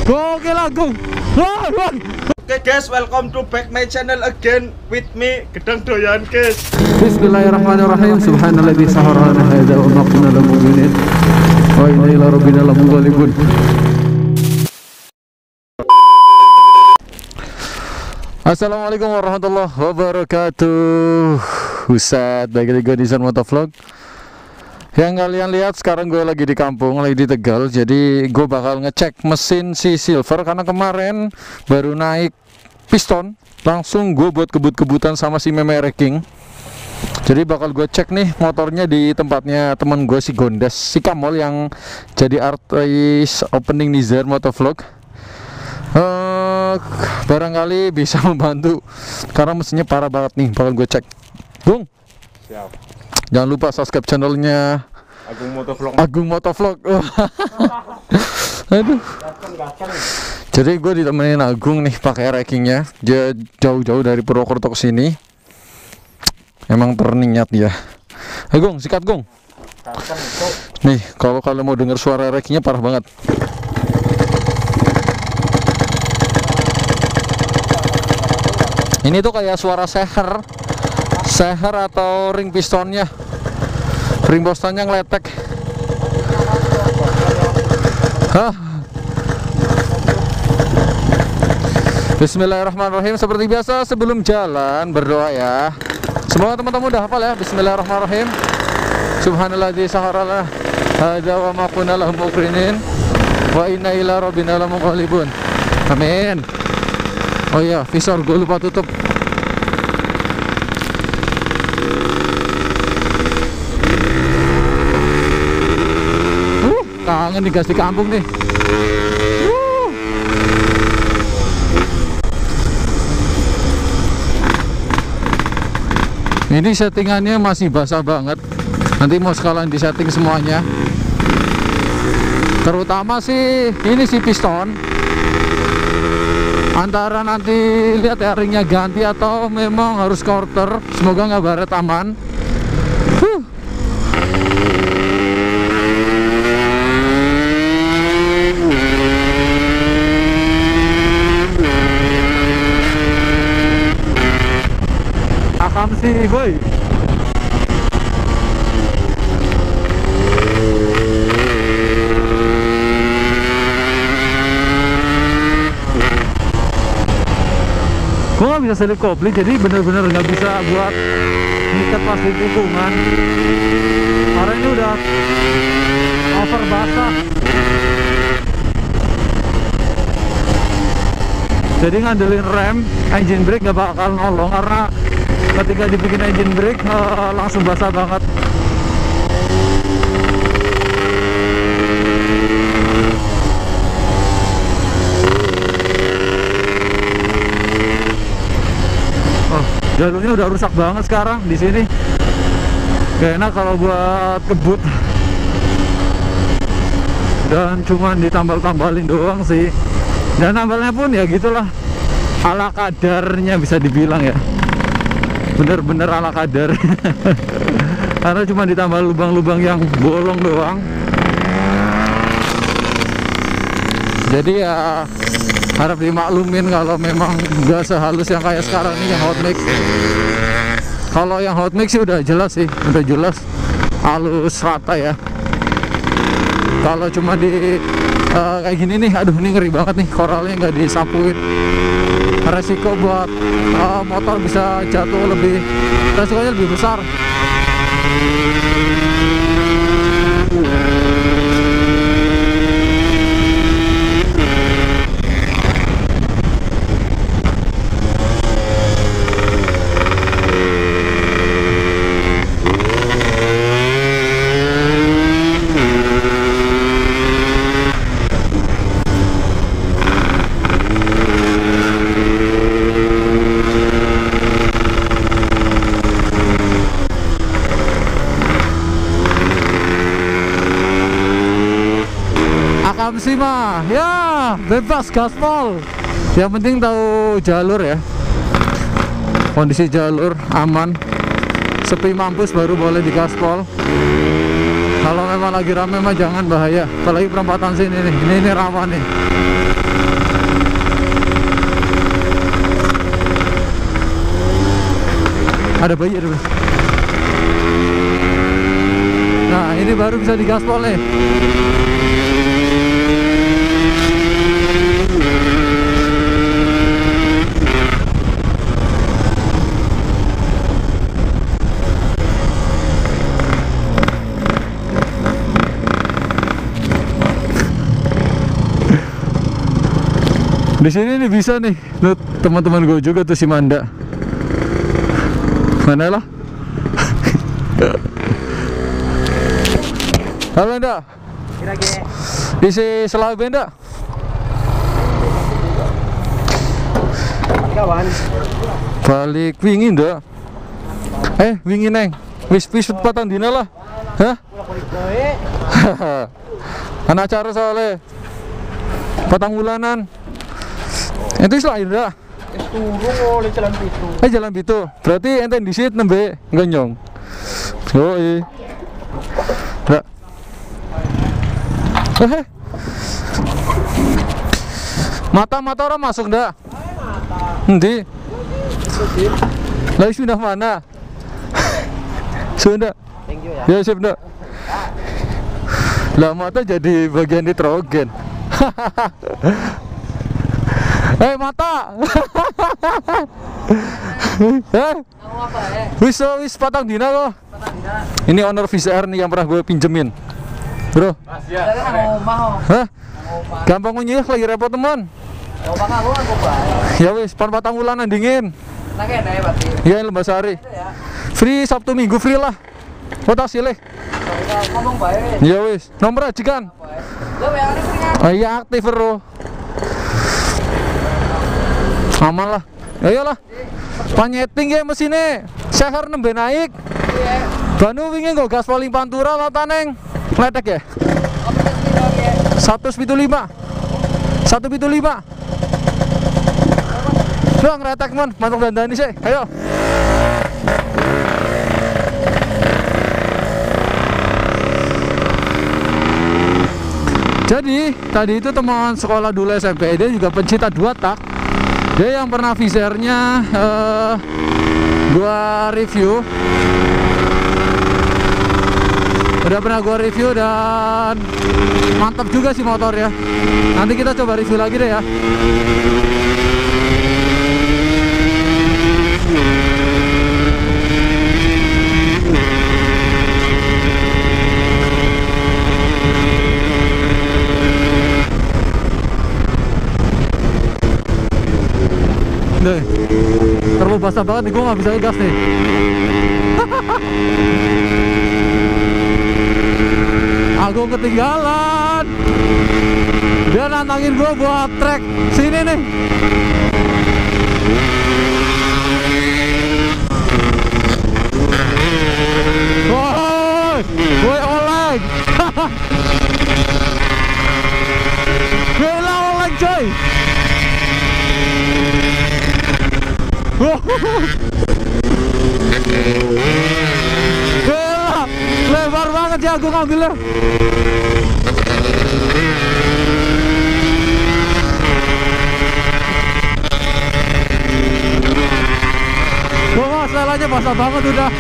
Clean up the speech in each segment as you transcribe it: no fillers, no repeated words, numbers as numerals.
Gokil Agung. Oke guys, welcome to back my channel again with me Gedang Doyan guys. Bismillahirrahmanirrahim. Subhanalladzi sahara lana hadza wa ma kunna lahu mu'minin wa inna ila rabbina lamunqalibun. Assalamualaikum warahmatullahi wabarakatuh. Ustadz, balik lagi gue di Zon Motovlog. Yang kalian lihat sekarang gue lagi di kampung, lagi di Tegal. Jadi gue bakal ngecek mesin si Silver karena kemarin baru naik piston, langsung gue buat kebut-kebutan sama si Meme Wrecking. Jadi bakal gue cek nih motornya di tempatnya teman gue si Gondes, si Kamol yang jadi artis opening Nizar Motovlog. Barangkali bisa membantu karena mesinnya parah banget nih. Bakal gue cek. Bung, siap. Jangan lupa subscribe channelnya Agung Motovlog. Aduh. Jadi gue ditemenin Agung nih pakai wreckingnya. Dia jauh-jauh dari Purwokerto ke sini. Emang terniat ya. Agung, sikat Gung. Nih, kalau kalian mau dengar suara wreckingnya parah banget. Ini tuh kayak suara seher atau ring pistonnya, ring pistonnya ngeletek. Hah? Bismillahirrahmanirrahim. Seperti biasa sebelum jalan berdoa ya. Semoga teman-teman udah hafal ya. Bismillahirrahmanirrahim. Subhanalladzi sahara lana hadza wa ma kunna lahu muqrinin wa inna ila rabbina lamunqalibun. Amin. Oh iya, visor gue lupa tutup. Kangen nih gas di kampung nih. Ini settingannya masih basah banget. Nanti mau sekalian disetting semuanya. Terutama sih ini si piston. Antara nanti lihat ya ringnya ganti atau memang harus quarter. Semoga nggak baret, aman. Akam sih boy. Gue gak bisa selip kopling, jadi bener-bener gak bisa buat ngikat pas di tikungan karena ini udah over basah. Jadi ngandelin rem, engine brake gak bakal nolong karena ketika dibikin engine brake langsung basah banget. Jalurnya udah rusak banget sekarang di sini. Gak enak kalau buat kebut. Dan cuman ditambal-tambalin doang sih. Dan tambalnya pun ya gitulah, ala kadarnya bisa dibilang ya. Bener-bener ala kadar. Karena cuma ditambal lubang-lubang yang bolong doang. Jadi ya harap dimaklumin kalau memang nggak sehalus yang kayak sekarang ini yang hot mix. Kalau yang hot mix sih udah jelas sih, udah jelas halus rata ya. Kalau cuma di kayak gini nih, aduh ini ngeri banget nih, koralnya nggak disapuin. Resiko buat motor bisa jatuh resikonya lebih besar. Sih mah ya bebas gaspol, yang penting tahu jalur ya, kondisi jalur aman, sepi mampus baru boleh digaspol. Kalau memang lagi rame mah jangan, bahaya. Apalagi perempatan sini nih. Ini rawan nih. Ada bayi, ada bayi. Nah, ini baru bisa digaspol nih. Di sini nih bisa nih, lu teman-teman gue juga tuh si Manda. Mana lah? Halo Nda. Isi selawe Nda. Kawan. Balik wingi Nda. Wingi neng. Wis patang dina lah. Hah? Anak acara soalnya. Patang bulanan. Itu selain Nda. Turun oleh jalan itu. Jalan itu. Berarti ente di situ nembe ganyong. Oh iya. Nggak. Mata orang masuk ndak? Nanti. Lagi sudah mana? Sudah. Thank you ya. Ya siap ndak. Lah mata jadi bagian nitrogen. Mata. Wis patang dina kok. Ini honor VCR nih yang pernah gue pinjemin, bro. Hah? Gampang nyih lagi repot teman. Ya wis, patang bulanan dingin. Ya Lembah Sari. Free Sabtu Minggu free lah. Kota silih. Ya wis, nomor ajikan. Iya aktif bro. Aman lah. Ayolah. Panyeting ya mesinnya. Sehar nembe naik. Banu wingi nggo gas paling pantura lo taneng. Ledek ya? 175. 175. Bang retek mon, mantuk dandani sih. Ayo. Jadi, tadi itu teman sekolah dulu SMP, dia juga pencinta 2 tak. Dia yang pernah VCR-nya gua review. Udah pernah gua review dan mantap juga sih motor ya. Nanti kita coba review lagi deh ya. Deh, terlalu basah banget nih, gue nggak bisa gas nih. Aku ketinggalan. Dia nantangin gue buat trek sini nih. Woi oleng. Gila oleng coy. Gila, lebar banget ya aku ngambilnya. Wah, selanya basah banget udah.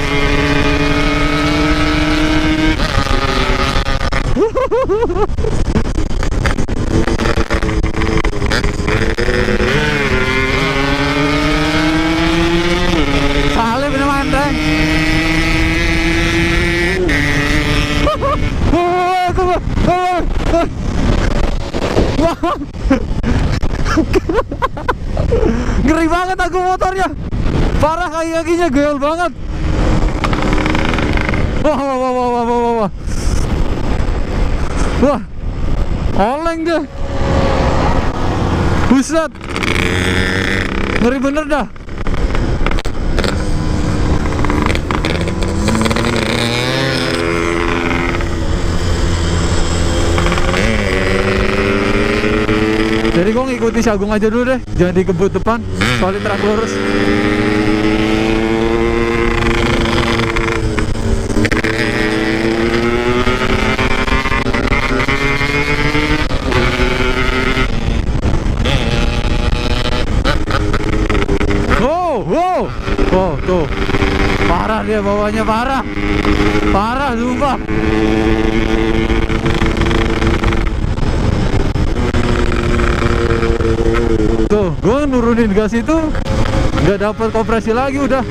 Salib ini mandeng. Ngeri banget aku motornya. Parah, kaki-kakinya goyol banget. Wah. Wah, oleng deh. Buset. Ngeri bener dah. Jadi gue ngikuti si Agung aja dulu deh, jangan dikebut depan, soalnya truk lurus. bawahnya parah. Parah sumpah. Tuh, gue nurunin gas itu nggak dapat kompresi lagi udah.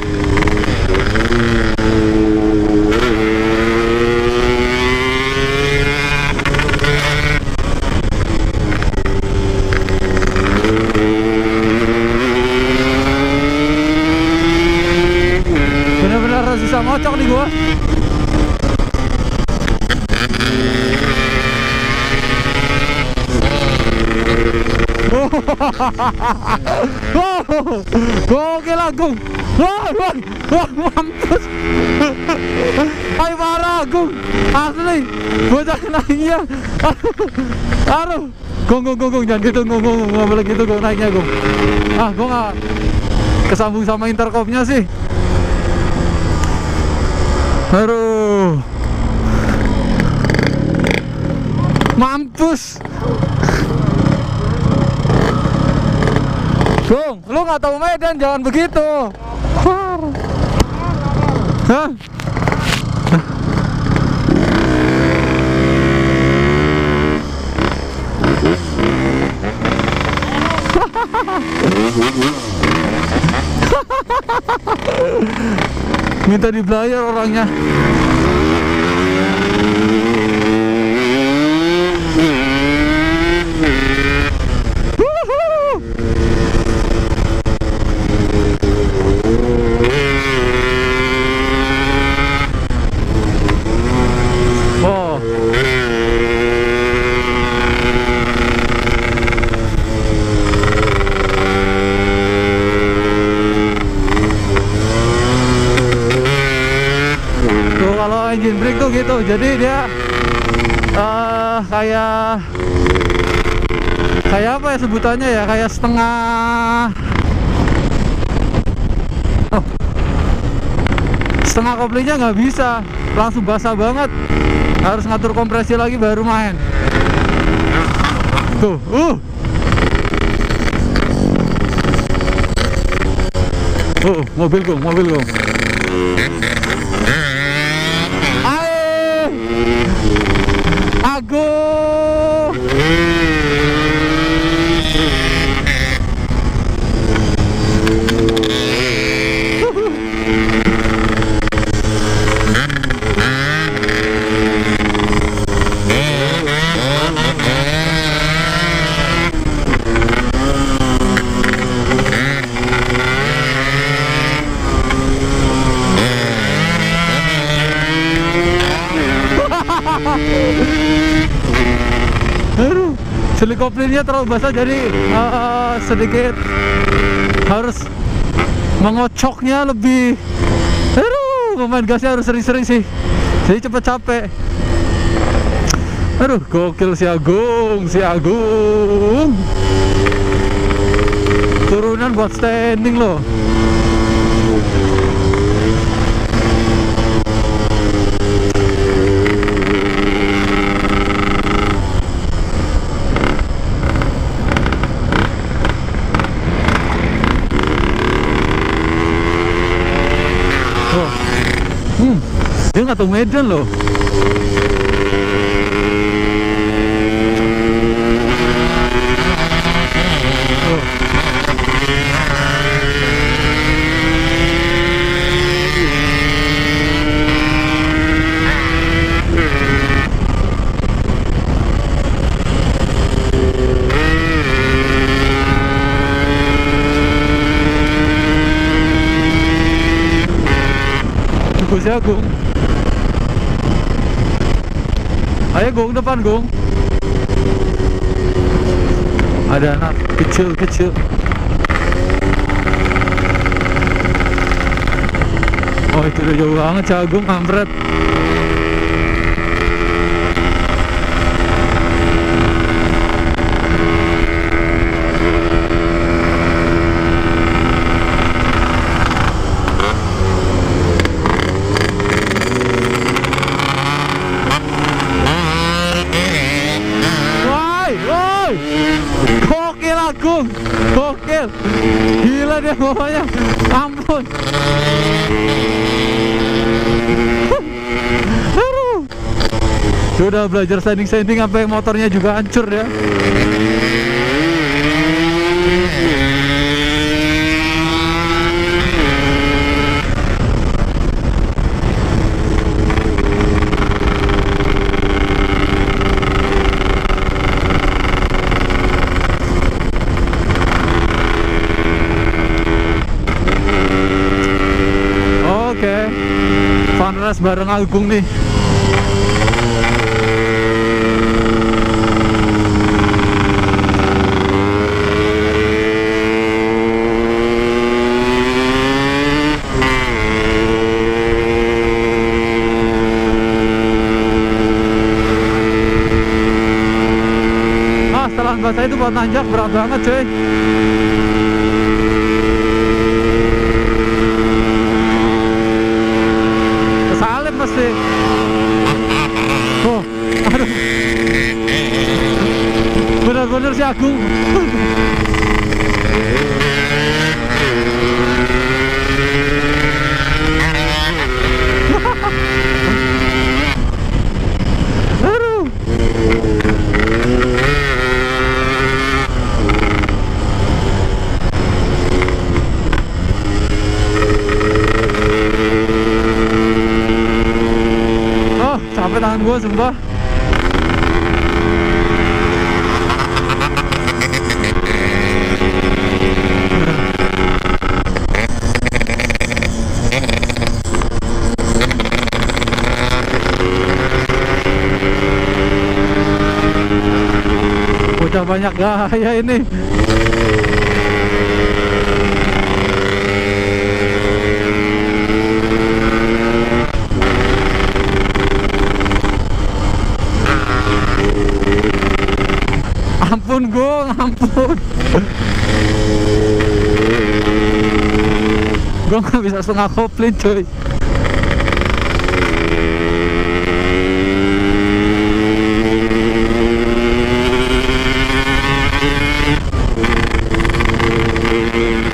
Bener-bener susah ngocok nih gua. Gokil Agung. Wah, mampus. Hai parah Agung. Asli. Bocah naiknya. Aduh. Gong, jangan gitu, gong, nggak boleh gitu gong naiknya gong. Gua nggak kesambung sama intercomnya sih. Aduh. Mampus. Gong, lu nggak tahu Medan, jangan begitu. Hah? Minta dibayar orangnya. Engine brake tuh gitu, jadi dia kayak apa ya sebutannya ya, kayak setengah koplingnya nggak bisa, langsung basah banget, harus ngatur kompresi lagi baru main. Tuh, mobil gong. Agung. Aduh, seling koplingnya terlalu basah, jadi sedikit harus mengocoknya lebih. Aduh, pemain gasnya harus sering-sering sih, jadi cepet capek. Aduh, gokil si Agung. Turunan buat standing loh. Dia nggak tahu Medan loh. Tunggu si Agung. Ayo Gong, depan Gong. Ada anak kecil. Oh, itu udah jauh banget si Agung, kampret. Gokil Agung, gokil, gila dia bawahnya, ampun. Sudah belajar standing sampai motornya juga hancur ya. Oke, fun race bareng Agung nih. Setelah bahasa itu buat nanjak berat banget cuy. Kesalip pasti. Oh, aduh. Bener-bener si Agung. Aduh. Capek tangan gue sumpah. Udah banyak gaya ini. Ampun Gong, ampun. Gue nggak bisa setengah kopling cuy.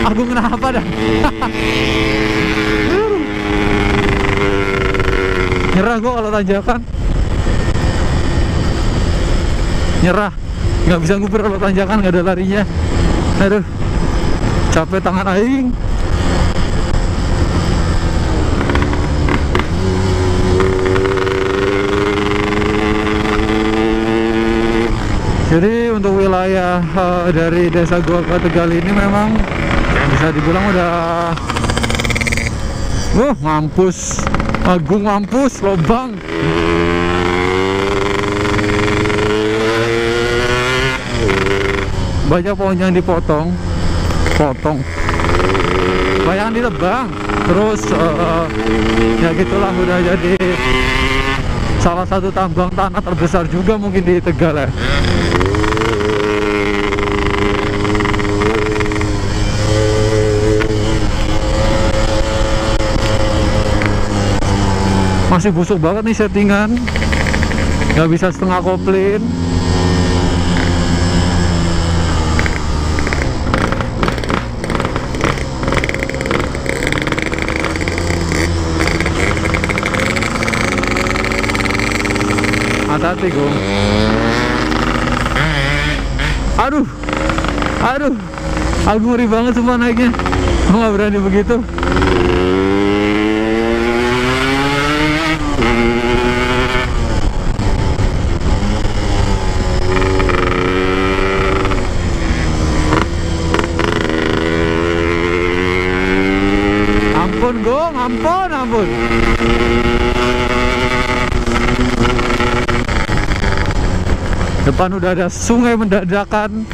Agung kenapa dah? Nyerah gue kalau tanjakan. Nyerah. Nggak bisa ngupir kalau tanjakan, nggak ada larinya. Aduh, capek tangan aing. Jadi untuk wilayah dari desa gua ke Tegal ini memang bisa dibilang udah mampus. Agung mampus, lobang. Banyak pohon yang dipotong, banyak ditebang, terus ya gitulah, udah jadi salah satu tambang tanah terbesar juga mungkin di Tegal ya. Masih busuk banget nih settingan, nggak bisa setengah kopling. Hati-hati Gong. Aduh, aku ngeri banget semua naiknya. Aku nggak berani begitu. Ampun Gong, ampun. Depan udah ada sungai dadakan.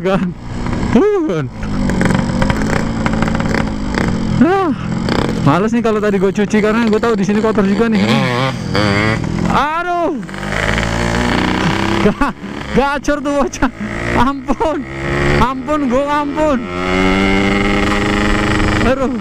Kan. Males nih kalau tadi gue cuci karena gue tahu di sini kotor juga nih. Aduh. Gacor tuh bocah. Ampun Gong, ampun. Aduh.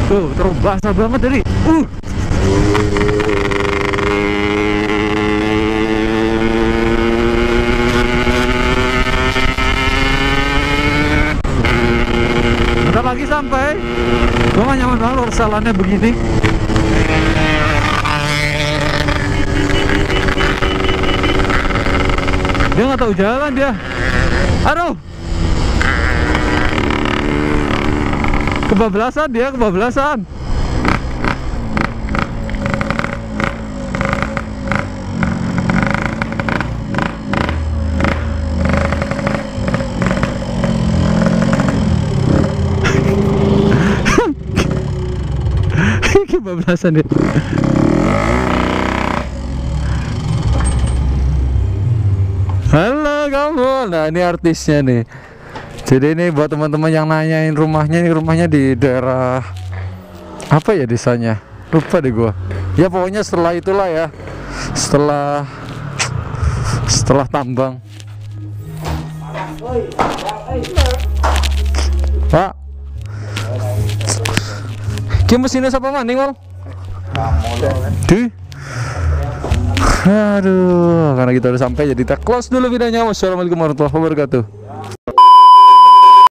Tuh, terasa banget tadi. Bentar lagi sampai. Gua gak nyaman banget kalau jalannya begini. Dia nggak tahu jalan dia. Aduh. Kebablasan dia, kebablasan. Kebablasan dia. Halo kamu, nah ini artisnya nih. Jadi ini buat teman-teman yang nanyain rumahnya, ini rumahnya di daerah apa ya desanya? Lupa deh gua. Ya pokoknya setelah itulah ya. Setelah tambang. Pak. Ki mesinnya siapa maning, Mal? Di. Aduh, karena kita udah sampai jadi kita close dulu videonya. Wassalamualaikum warahmatullahi wabarakatuh.